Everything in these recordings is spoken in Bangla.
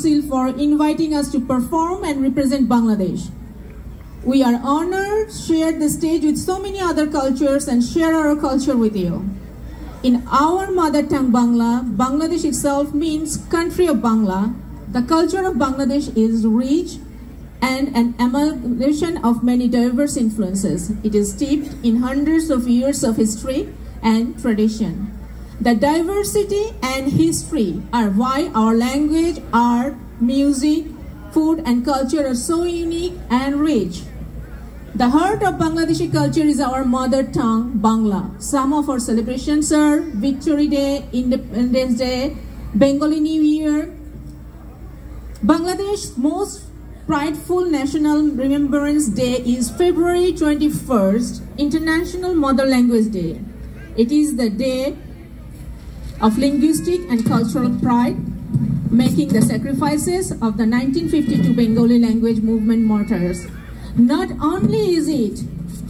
Council for inviting us to perform and represent Bangladesh. We are honored to share the stage with so many other cultures and share our culture with you. In our mother tongue Bangla, Bangladesh itself means country of Bangla. The culture of Bangladesh is rich and an amalgamation of many diverse influences. It is steeped in hundreds of years of history and tradition. The diversity and history are why our language, art, music, food and culture are so unique and rich. The heart of Bangladeshi culture is our mother tongue, Bangla. Some of our celebrations are Victory Day, Independence Day, Bengali New Year. Bangladesh's most prideful National Remembrance Day is February 21st, International Mother Language Day. It is the day of linguistic and cultural pride, making the sacrifices of the 1952 Bengali language movement martyrs. Not only is it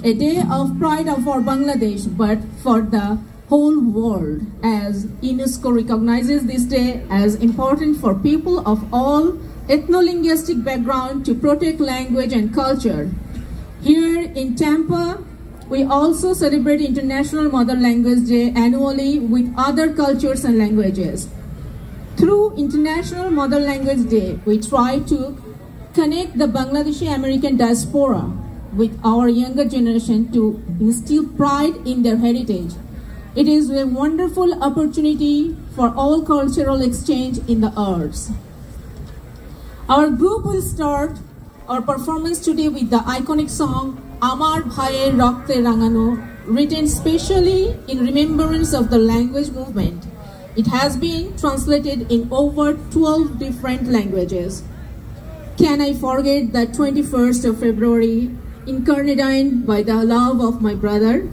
a day of pride for Bangladesh, but for the whole world, as UNESCO recognizes this day as important for people of all ethno-linguistic background to protect language and culture. Here in Tampa, we also celebrate International Mother Language Day annually with other cultures and languages. Through International Mother Language Day, we try to connect the Bangladeshi American diaspora with our younger generation to instill pride in their heritage. It is a wonderful opportunity for all cultural exchange in the arts. Our group will start our performance today with the iconic song Amar Bhayer Rokte Rangano, written specially in remembrance of the language movement. It has been translated in over 12 different languages. Can I forget the 21st of February, incarnadined by the love of my brother?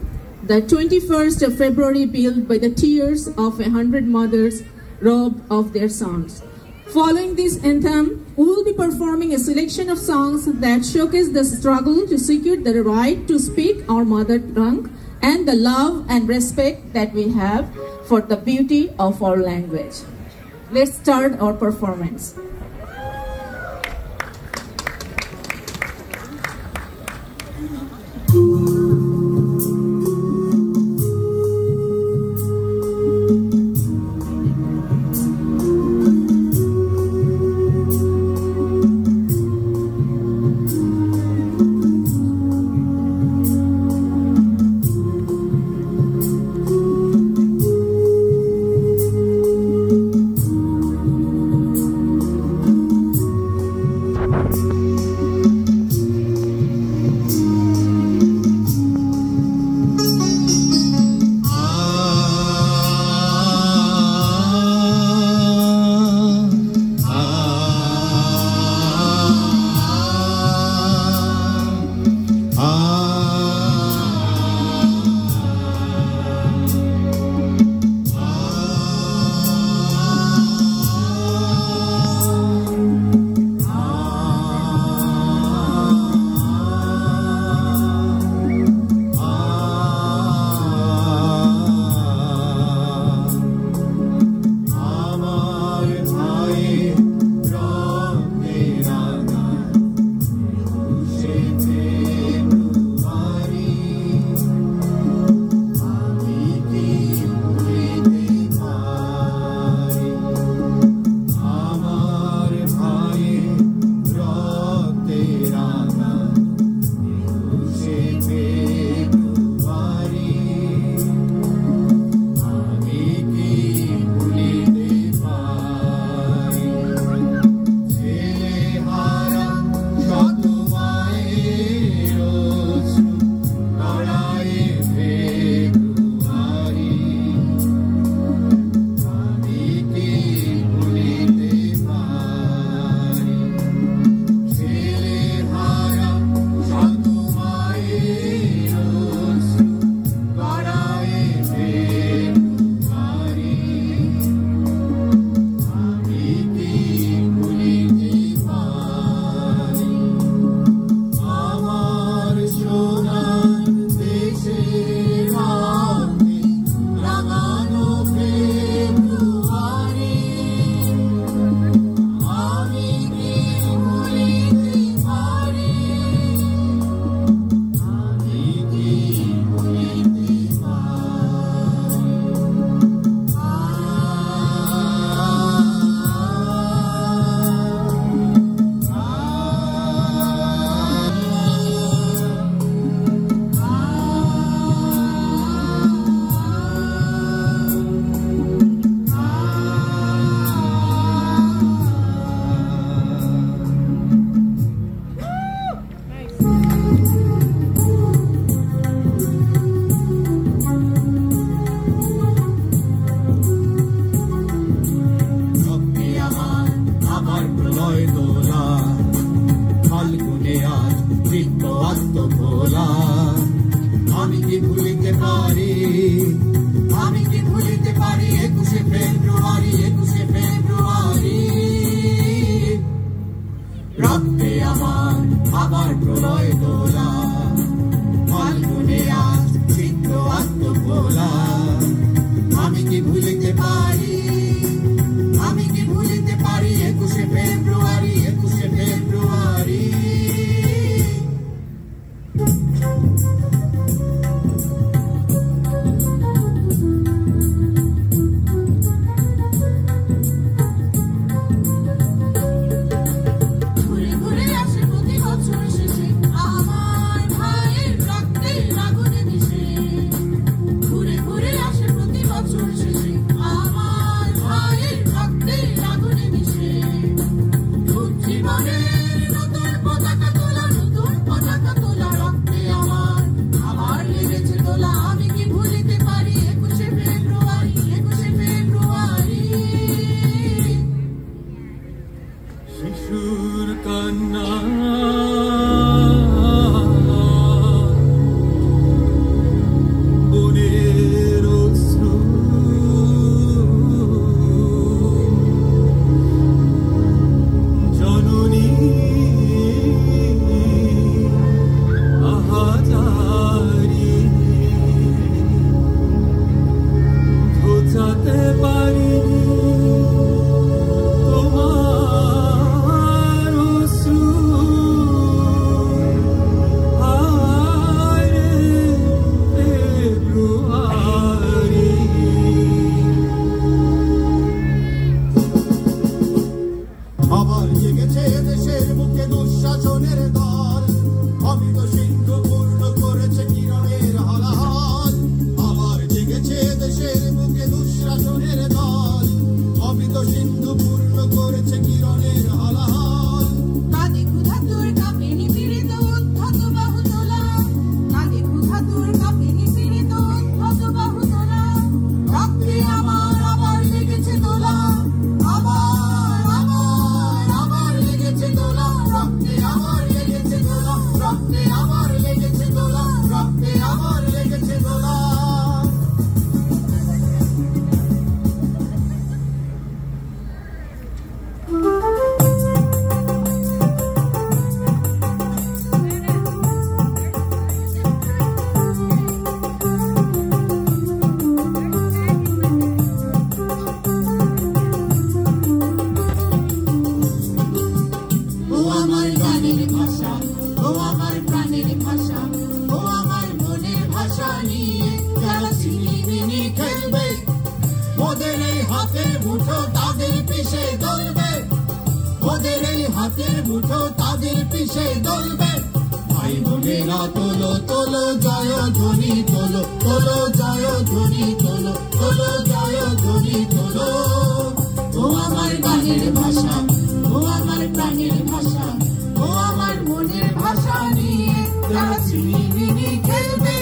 The 21st of February built by the tears of 100 mothers robbed of their sons. Following this anthem, we will be performing a selection of songs that showcase the struggle to secure the right to speak our mother tongue and the love and respect that we have for the beauty of our language. Let's start our performance. প্রলয় দোলা ফাল্গুনে আজ চিত্ত আত্মভোলা আমি কি ভুলিতে পারি 21শে ফেব্রুয়ারি রক্তে আমার প্রলয় দোলা ফাল্গুনে আজ চিত্ত আত্মভোলা আমি কি ভুলিতে পারি 21শে ফেব্রুয়ারি শিশুর কান্না বনের অশ্রু জননী আহাজারি ঘোচাতে পারিনি আবার জেগেছে দেশের বুকে দুঃশাসনের দল অমৃত সিন্ধু পূর্ণ করেছে কিরণের হালাহাল আবার জেগেছে দেশের বুকে দুঃশাসনের দল অমৃত সিন্ধু পূর্ণ করেছে কিরণের হালাহাল কাঁদে ক্ষুধাতুর কাঁপেনি পীড়িত উদ্ধত বাহু তোলা কাঁদে ক্ষুধাতুর কাঁপেনি পীড়িত উদ্ধত বাহু তোলা রক্তে আমার আবার লেগেছে দোলা তাদের পিছে দলবে ভাই বোনেরা তোলো তোলো জয় ধ্বনি তোলো তোলো জয় ধ্বনি তোলো তোলো জয় ধ্বনি তোলো ও আমার গানের ভাষা ও আমার প্রাণের ভাষা ও আমার মনের ভাষা নিয়ে যারা ছিনিমিনি খেলবে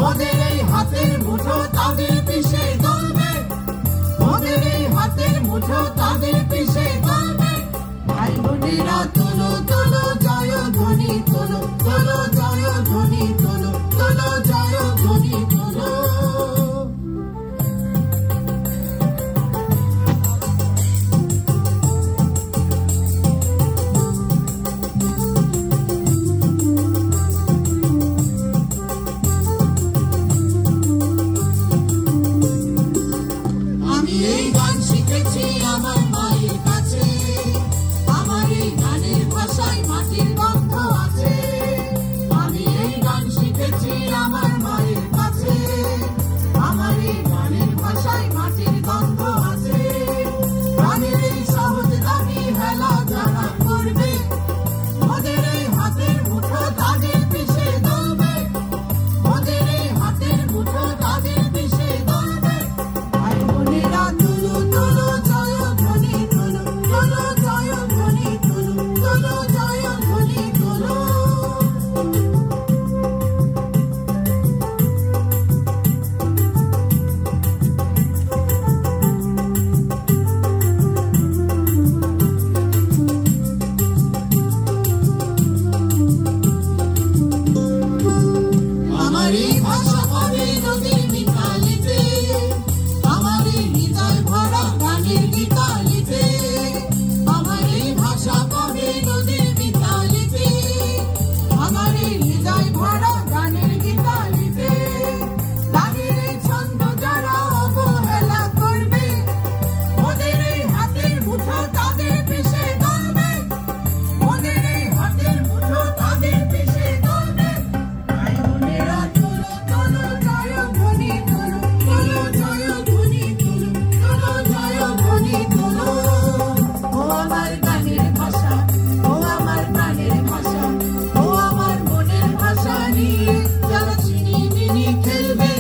ওদের এই হাতের মুঠো তাদের পিছে দলবে ওদের এই হাতের মুঠো তাদের পিছে দলবে ভাই বোনেরা তোলো তোলো জয় ধ্বনি তোলো তোলো জয় ধ্বনি তোলো তোলো জয় ধ্বনি তোলো আমি এই গান শিখেছি আমার বুকের ভাষা, ও আমার প্রাণের ভাষা, ও আমার মনের ভাষা নিয়ে যারা চিনি খেলবে,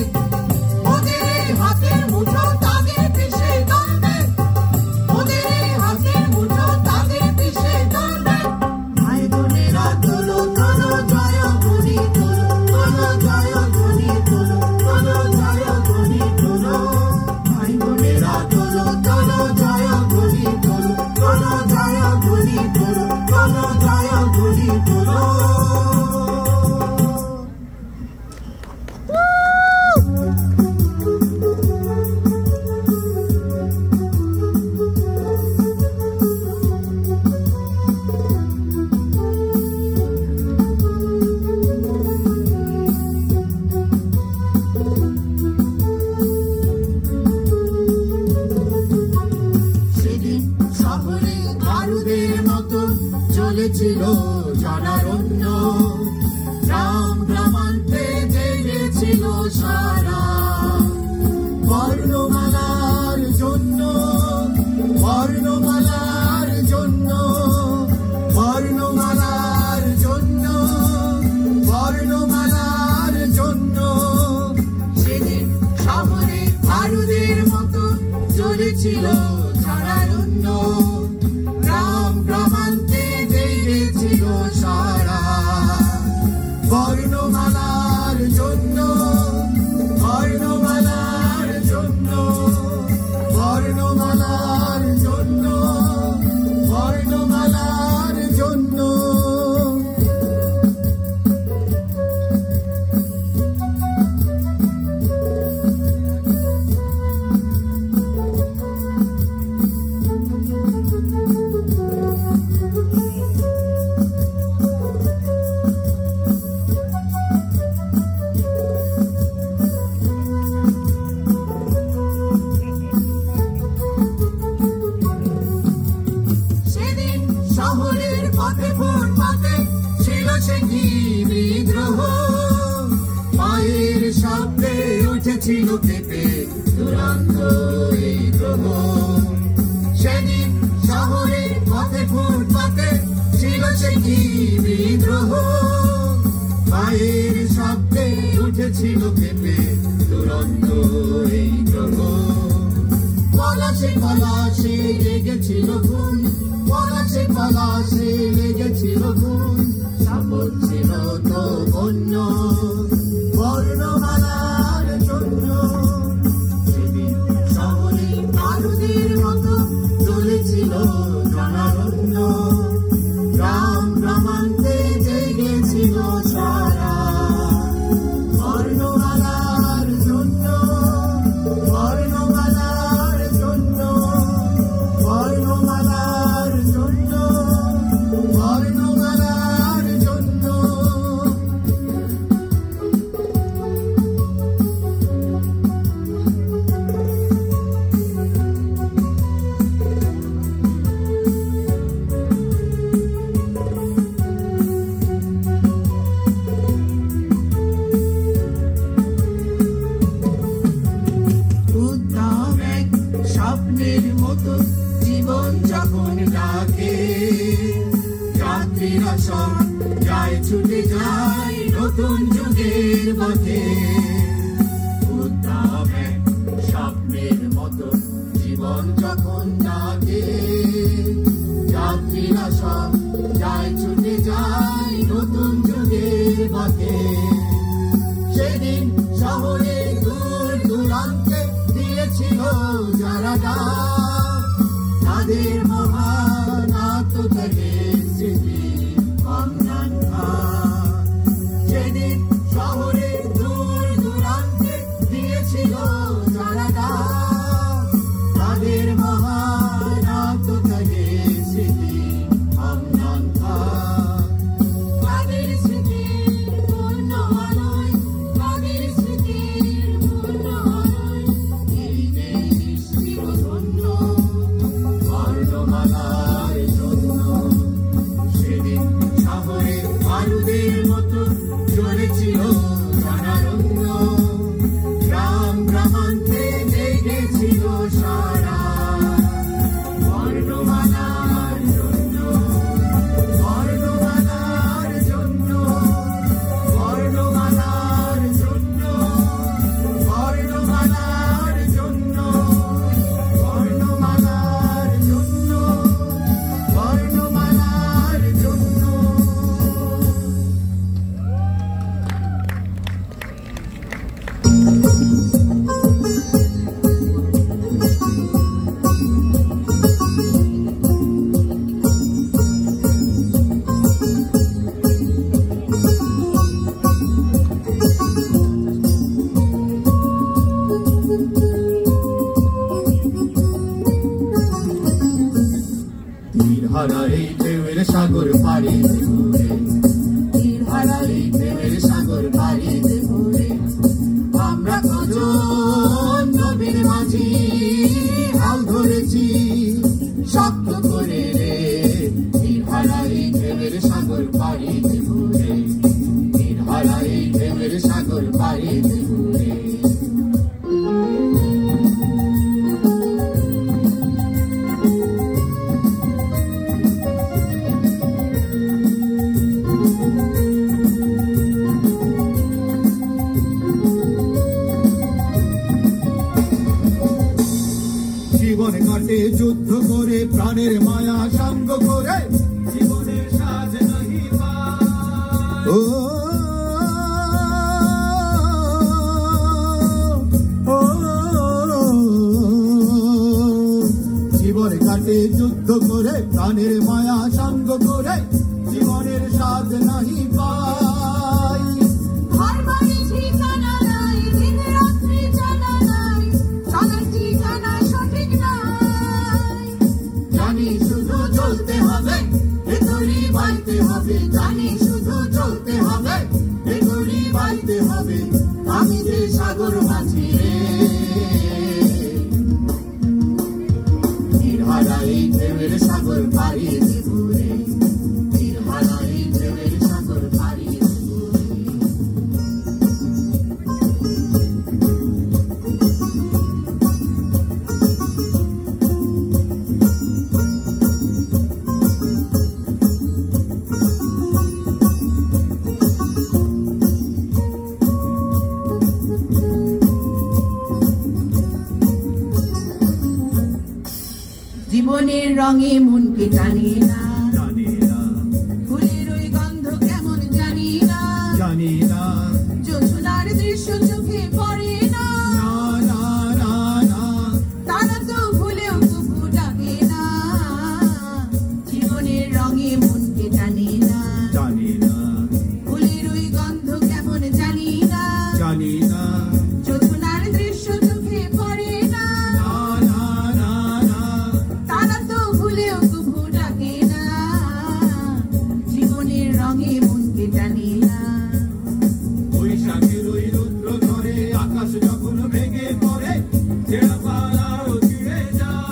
ওদের হাতের মুঠো তাদের পিছে ধরবে, ওদের হাতের মুঠো তাদের পিছে ধরবে। ভাই বোনেরা তোলো তোলো জয় ধ্বনি তোলো, তোলো জয় ধ্বনি তোলো, তোলো জয় ধ্বনি তোলো। ভাই বোনেরা তোলো তোলো জয় ধ্বনি তোলো, তোলো জয় ধ্বনি তোলো, তোলো জয় ধ্বনি তোলো। সেদিন শহরে বারুদের মতো চলেছিল জনারণ্য, গ্রাম গ্রামান্তে জেগেছিল সারা বর্ণমালার জন্য, বর্ণমালার জন্য, বর্ণমালার জন্য, বর্ণমালার জন্য। সেদিন শহরে বারুদের মতো চলেছিল জনারণ্য, গ্রাম গ্রামান্তে জেগেছিল সারা বর্ণমালার জন্য, বর্ণমালার জন্য, বর্ণমালার জন্য, বর্ণমালার জন্য। সেদিন শহরের পথে ফুটপাতে ছিল সে কি বিদ্রোহ, পায়ের শব্দে উঠেছিল কেঁপে দুরন্ত এই গ্রহ। সেদিন শহরের পথে ফুটপাতে ছিল সে কি বিদ্রোহ, পায়ের শব্দে উঠেছিল কেঁপে দুরন্ত এই গ্রহ। পলাশে পলাশে লেগেছিল খুন, পলাশে পলাশে লেগেছিল খুন, সাপট ছিল তো বন্য বর্ণমালার জন্য। সেদিন শহরে বারুদের মতো চলেছিল জনারণ্য, গ্রাম গ্রামান্তে জেগেছিল সারা বর্ণমালার জন্য, বর্ণমালার জন্য, বর্ণমালার জন্য, বর্ণমালার জন্য। উদ্দাম এক স্বপ্নের মতো জীবন যখন ডাকে, যাত্রীরা সব যায় ছুটে যায় নতুন যুগের পথে। উদ্দাম এক স্বপ্নের মতো জীবন যখন ডাকে, যাত্রীরা সব যায় ছুটে যায় নতুন যুগের পথে। সেদিন শহরে দূর দূরান্তে দিয়েছিল যারা ডাক, তাদের মহান আত্মত্যাগের স্মৃতি অম্লান ভাব। সেদিন শহরে দূর দূরান্তে দিয়েছিল যারা ডাক, তাদের মহান আত্মত্যাগের স্মৃতি অম্লান ভাব। তাদের স্মৃতির পূর্ণ আলোয়, তাদের স্মৃতির পূর্ণ আলোয় এই দেশ চিরধন্য, হারা এই ঢেউয়ের সাগর পাড়ি দেব রে, তীর হারা এই ঢেউয়ের সাগর পাড়ি দেব রে। আমরা কজন নবীর মাঝি হাল ধরেছি শক্ত করে রে, তীর হারা এই ঢেউয়ের সাগর পাড়ি দেব রে, তীর হারা এই ঢেউয়ের সাগর পাড়ি দেব রে। জীবন কাটে যুদ্ধ করে প্রাণের মায়া সঙ্গ করে, জীবনের সাজ নাহি পায়। ও জীবন কাটে যুদ্ধ করে প্রাণের মায়া সঙ্গ করে, জীবনের সাজ নাহি পায়। জানি শুধু চলতে হবে ভেতরি বাইতে হবে, জানি শুধু চলতে হবে ভেতরি বাইতে হবে। আমি যে সাগর মাঝি রে, তীর হারা এই ঢেউয়ের সাগর পাড়ি দেব রে, তীর হারা এই ঢেউয়ের সাগর পাড়ি দেব রে। জীবনের রঙে মনকে টানে না, ফুলের ওই গন্ধ কেমন জানি না, জোছনার দৃশ্য চোখে পড়ে না, তারা তো ভুলেও তবু ডাকে না। জীবনের রঙে মনকে টানে না, ফুলের ওই গন্ধ কেমন জানি না, জোছনার দৃশ্য চোখে পড়ে না, তারা তো ভুলেও তবু ডাকে না। জীবনের রঙে মনকে টানে না। বৈশাখের ওই রুদ্র ধরে আকাশ যখন ভেঙে পড়ে, ছেঁড়া পালাও ছিঁড়ে যায়।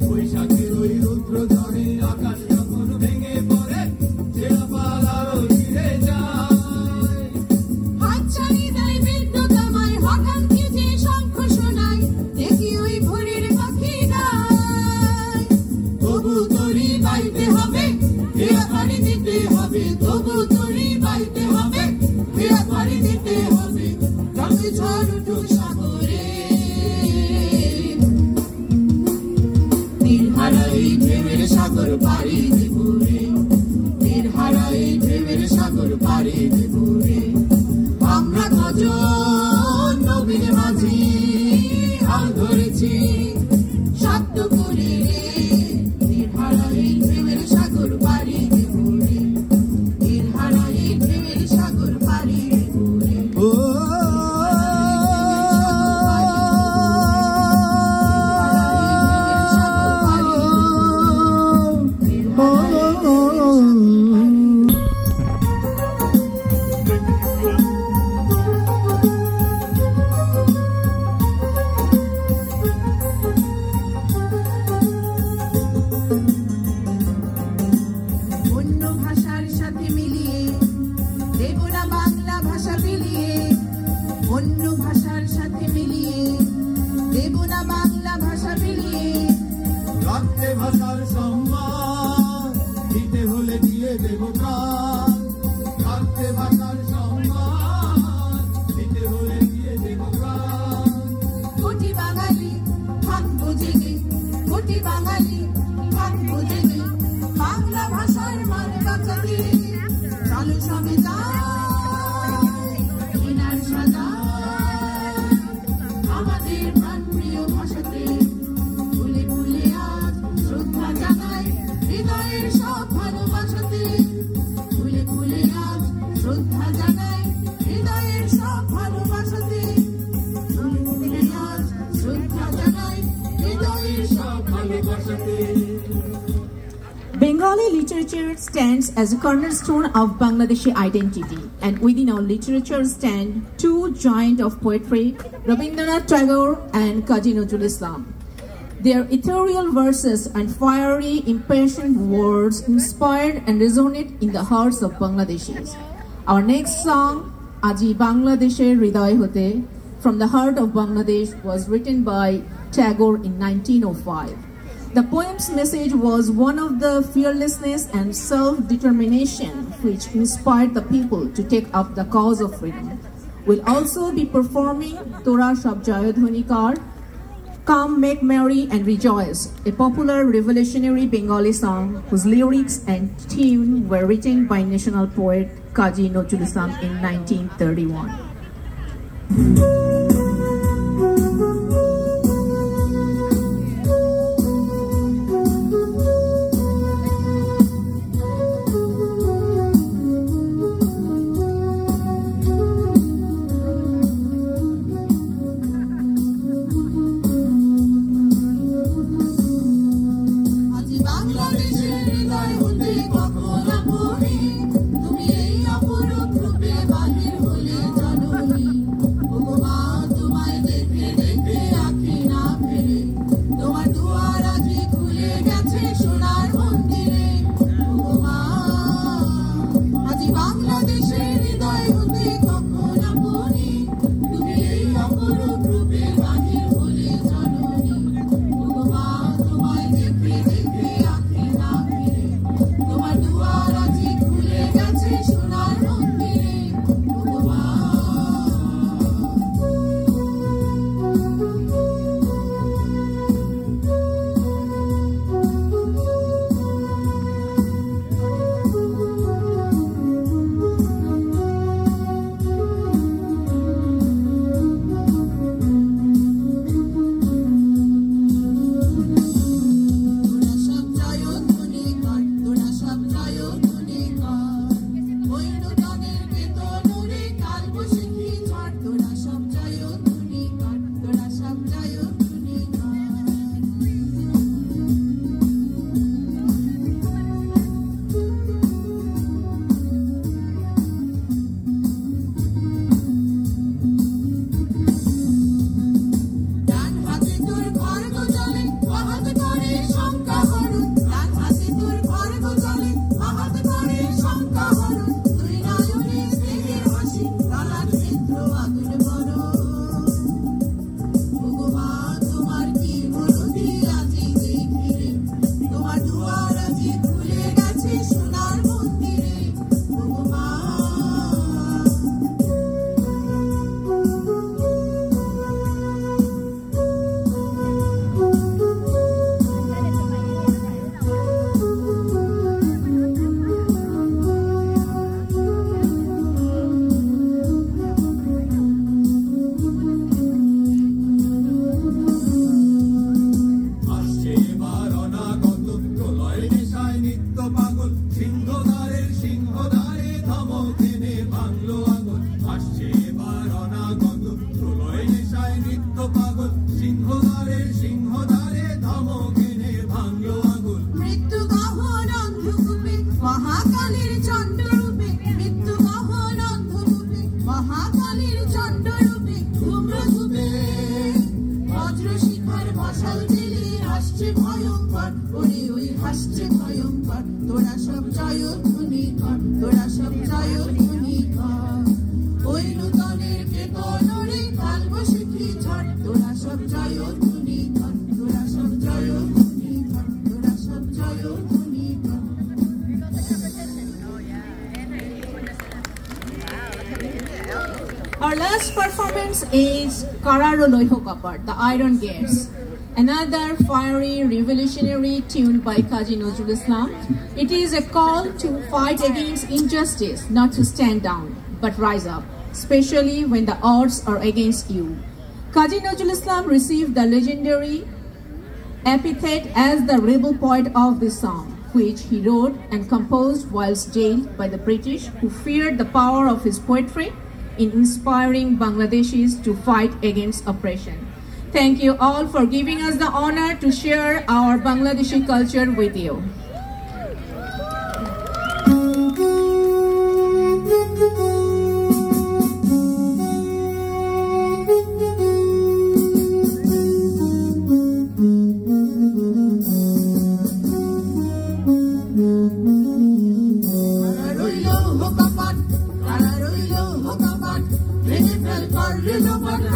বৈশাখের ওই রুদ্র ধরে আকাশ যখন ভেঙে পড়ে, ছেঁড়া পালাও ছিঁড়ে যায়। হাতছানি দেয় বিদ্যুৎ আমায়, হঠাৎ কি যে শঙ্খ শোনায়, দেখি ওই ভোরের পাখি গায়। তবু তরি বাইতে হবে ফেরা পাড়ি দিতে হবে, তবু তরি বাইতে হবে ফেরা পাড়ি দিতে হবে। যত ঝড় উঠুক সাগরে, তীর হারা এই ঢেউয়ের সাগর পাড়ি দেব রে, তীর হারা এই ঢেউয়ের সাগর পাড়ি দেব রে। আমরা কজন নবীর মাঝি হাল ধরেছি শক্ত করে রে, তীর হারা এই ঢেউয়ের সাগর পাড়ি দেব রে, তীর হারা এই ঢেউয়ের সাগর পাড়ি দেব রে। অন্য ভাষার সাথে মিলিয়ে দেব না বাংলা ভাষা বিলিয়ে, অন্য ভাষার সাথে মিলিয়ে দেব না বাংলা ভাষা বিলিয়ে। রাখতে ভাষার সম্মান দিতে হলে দিয়ে দেব প্রাণ, রাখতে ভাষার সম্মান দিতে হলে দিয়ে দেব প্রাণ। কোটি বাঙালি থাকবো জেগে, কোটি বাঙালি থাকবো জেগে, বাংলা ভাষার মান বাঁচাতে চালু সবে যায় এনার সাজা। আমাদের প্রাণপ্রিয় ভাষাতে ফুলে ফুলে আজ শ্রদ্ধা জানাই, হৃদয়ের সব ভালোবাসাতে সব ভালোবাসাতে শ্রদ্ধা জানাই হৃদয়ের সব ভালোবাসাতে। Bengali literature stands as a cornerstone of Bangladeshi identity, and within our literature stand two giants of poetry, Rabindranath Tagore and Kazi Nazrul Islam. Their ethereal verses and fiery, impassioned words inspired and resonate in the hearts of Bangladeshis. Our next song, Aji Bangladesher Hriday Hote, from the heart of Bangladesh, was written by Tagore in 1905. The poem's message was one of the fearlessness and self-determination which inspired the people to take up the cause of freedom. We'll also be performing Tora Shab Jayodhoni Kar, Come Make Merry and Rejoice, a popular revolutionary Bengali song whose lyrics and tune were written by national poet Kazi Nazrul Islam in 1931. Our last performance is Kararo Loiho Kapar, the Iron Gates, another fiery revolutionary tune by Kazi Nazrul Islam. It is a call to fight against injustice, not to stand down, but rise up, especially when the odds are against you. Kazi Nazrul Islam received the legendary epithet as the rebel poet of this song, which he wrote and composed whilst jailed by the British, who feared the power of his poetry in inspiring Bangladeshis to fight against oppression. Thank you all for giving us the honor to share our Bangladeshi culture with you.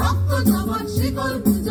রক্ত জবান শিকল